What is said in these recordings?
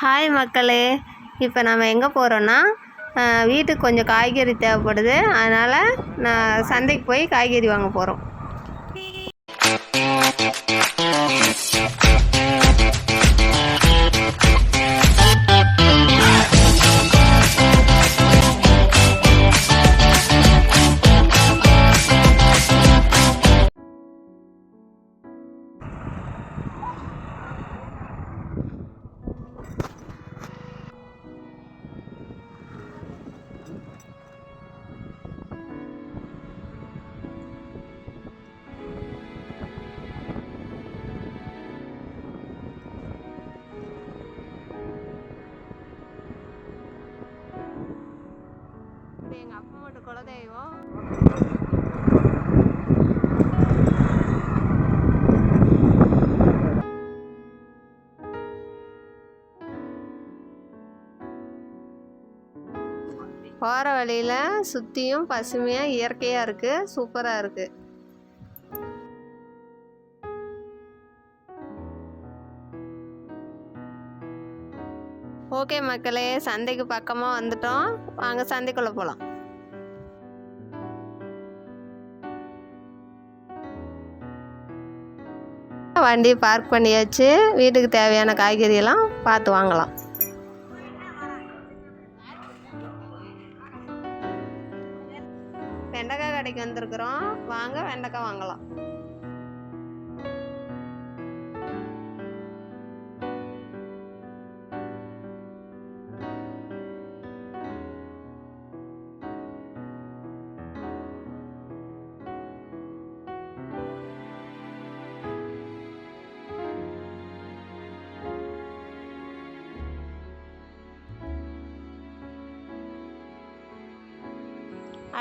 Hi மக்களே, இப்போ நம்ம எங்கே போகிறோன்னா வீட்டுக்கு கொஞ்சம் காய்கறி தேவைப்படுது. அதனால் நான் சந்தைக்கு போய் காய்கறி வாங்க போகிறோம். எங்கள் அப்பா மட்டும் குலதெய்வம். போகிற வழியில் சுற்றியும் பசுமையாக இயற்கையாக இருக்குது, சூப்பராக இருக்குது. ஓகே மக்களே, சந்தைக்கு பக்கமாக வந்துட்டோம். வாங்க சந்தைக்குள்ளே போகலாம். வண்டி பார்க் பண்ணியாச்சு. வீட்டுக்கு தேவையான காய்கறியெல்லாம் பார்த்து வாங்கலாம். வெண்டைக்காய் கடைக்கு வந்திருக்கிறோம். வாங்க வெண்டைக்காய் வாங்கலாம்.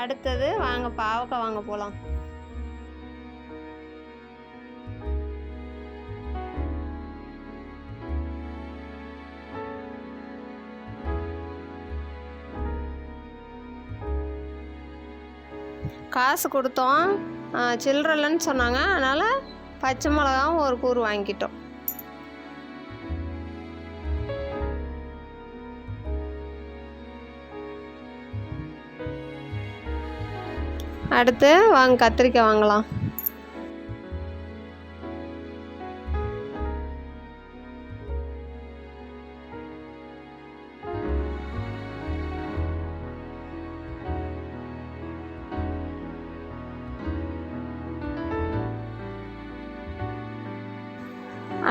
அடுத்தது வாங்க பாவக்காய் வாங்க போகலாம். காசு கொடுத்தோம், சில்லறலன்னு சொன்னாங்க. அதனால் பச்சை மிளகாவும் ஒரு கூறு வாங்கிட்டோம். அடுத்து வாங்க கத்திரிக்காய் வாங்கலாம்.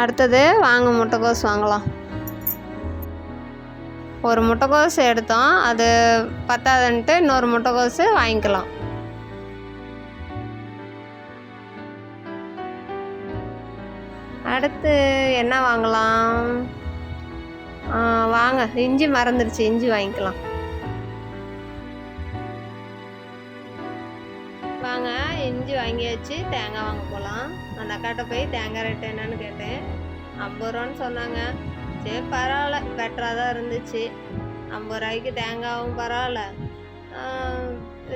அடுத்தது வாங்க முட்டைக்கோஸ் வாங்கலாம். ஒரு முட்டைக்கோஸ் எடுத்தோம், அது பத்தாதுன்ட்டு இன்னொரு முட்டைக்கோஸ் வாங்கிக்கலாம். அடுத்து என்ன வாங்கலாம்? வாங்க இஞ்சி மறந்துடுச்சு, இஞ்சி வாங்கிக்கலாம். வாங்க இஞ்சி வாங்கியாச்சு. தேங்காய் வாங்க போகலாம். அந்த அக்காட்ட போய் தேங்காய் ரேட்டு என்னன்னு கேட்டேன். 50 ரூபான்னு சொன்னாங்க. சரி பரவாயில்ல, பெட்டராக தான் இருந்துச்சு. 50 ரூபாய்க்கு தேங்காயும் பரவாயில்ல,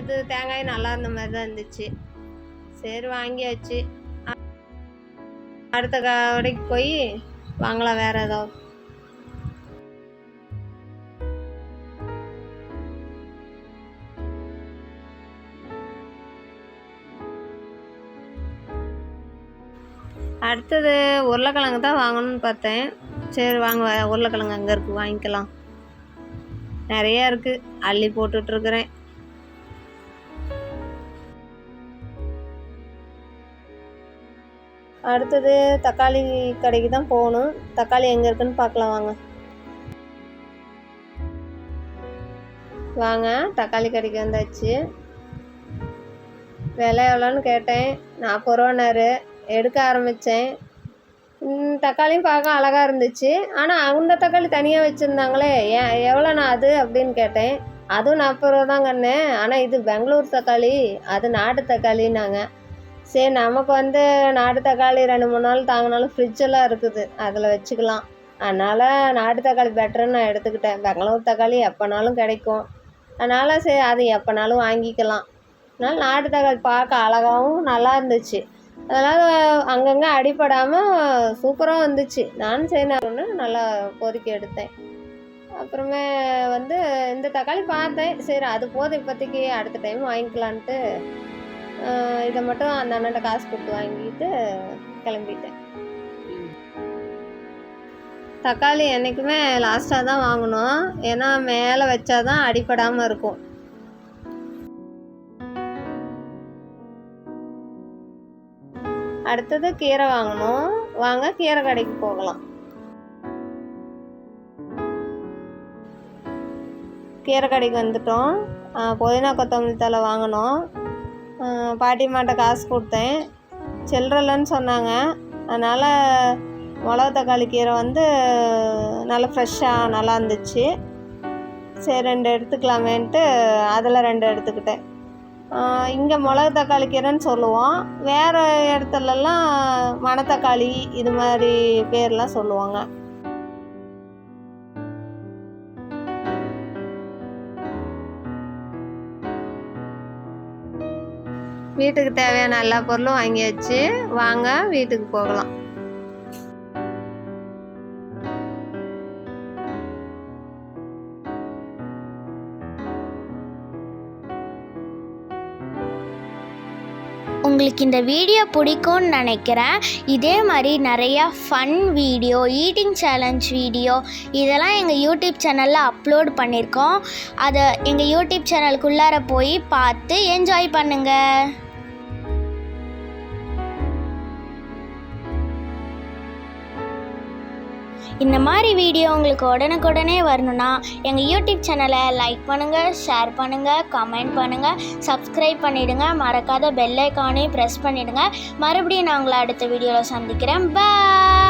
இது தேங்காயும் நல்லா இருந்த மாதிரி தான் இருந்துச்சு. சரி வாங்கியாச்சு. அடுத்த கடைக்கு போய் வாங்கலாம் வேறு ஏதாவது. அடுத்தது உருளைக்கிழங்கு தான் வாங்கணும்னு பார்த்தேன். சரி வாங்க, உருளைக்கிழங்கு அங்கே இருக்குது, வாங்கிக்கலாம். நிறையா இருக்குது, அள்ளி போட்டுட்ருக்குறேன். அடுத்தது தக்காளி கடைக்கு தான் போகணும். தக்காளி எங்கே இருக்குன்னு பார்க்கலாம் வாங்க. வாங்க தக்காளி கடைக்கு வந்தாச்சு. விலை எவ்வளோன்னு கேட்டேன். 40 ரூபான்னாரு. எடுக்க ஆரம்பித்தேன். தக்காளியும் பார்க்க அழகாக இருந்துச்சு. ஆனால் அந்த தக்காளி தனியாக வச்சுருந்தாங்களே, எவ்வளோண்ணா அது அப்படின்னு கேட்டேன். அதுவும் 40 ரூபா தான் கண்ணு. ஆனால் இது பெங்களூர் தக்காளி, அது நாட்டு தக்காளின்னாங்க. சரி நமக்கு நாட்டு தக்காளி 2-3 நாள் தாங்கினாலும் ஃப்ரிட்ஜெல்லாம் இருக்குது, அதில் வச்சுக்கலாம். அதனால் நாட்டு தக்காளி பெட்டருன்னு நான் எடுத்துக்கிட்டேன். பெங்களூர் தக்காளி எப்போனாலும் கிடைக்கும். அதனால் சரி அது எப்போனாலும் வாங்கிக்கலாம். அதனால் நாட்டு தக்காளி பார்க்க அழகாகவும் நல்லா இருந்துச்சு. அதனால் அங்கங்கே அடிபடாமல் சூப்பராக வந்துச்சு. நானும் சரி நான் ஒன்று நல்லா பொறுக்கி எடுத்தேன். அப்புறமே வந்து இந்த தக்காளி பார்த்தேன், சரி அது போதும் இப்போதைக்கு, அடுத்த டைம் வாங்கிக்கலான்ட்டு இதை மட்டும் அந்த அண்ணன்ட்ட காசு கொடுத்து வாங்கிட்டு கிளம்பிட்டேன். தக்காளி என்றைக்குமே லாஸ்ட்டாக தான் வாங்கணும், ஏன்னா மேலே வச்சாதான் அடிபடாமல் இருக்கும். அடுத்தது கீரை வாங்கணும். வாங்க கீரை கடைக்கு போகலாம். கீரை கடைக்கு வந்துட்டோம். புதினா கொத்தமல்லி தழை வாங்கினோம். பாட்டிமாட்ட காசு கொடுத்தேன், சில்லறலன்னு சொன்னாங்க. அதனால் மிளகா தக்காளி கீரை வந்து நல்லா ஃப்ரெஷ்ஷாக நல்லா இருந்துச்சு. சரி 2 எடுத்துக்கலாமேன்ட்டு அதில் 2 எடுத்துக்கிட்டேன். இங்கே மிளகு தக்காளி கீரைன்னு சொல்லுவோம், வேறு இடத்துலலாம் மணத்தக்காளி இது மாதிரி பேர்லாம் சொல்லுவாங்க. வீட்டுக்கு தேவையான எல்லா பொருளும் வாங்கியாச்சு. வாங்க வீட்டுக்கு போகலாம். உங்களுக்கு இந்த வீடியோ பிடிக்கும்னு நினைக்கிறேன். இதே மாதிரி நிறையா fun video, eating challenge video இதெல்லாம் எங்கள் யூடியூப் சேனலில் அப்லோட் பண்ணியிருக்கோம். அதை எங்கள் யூடியூப் சேனலுக்குள்ளார போய் பார்த்து என்ஜாய் பண்ணுங்கள். இந்த மாதிரி வீடியோ உங்களுக்கு உடனுக்குடனே வரணும்னா எங்கள் யூடியூப் சேனலை லைக் பண்ணுங்கள், ஷேர் பண்ணுங்கள், கமெண்ட் பண்ணுங்கள், சப்ஸ்கிரைப் பண்ணிவிடுங்க. மறக்காத பெல் ஐக்கானையும் ப்ரெஸ் பண்ணிவிடுங்க. மறுபடியும் நான் உங்களை அடுத்த வீடியோவில் சந்திக்கிறேன். பாய்.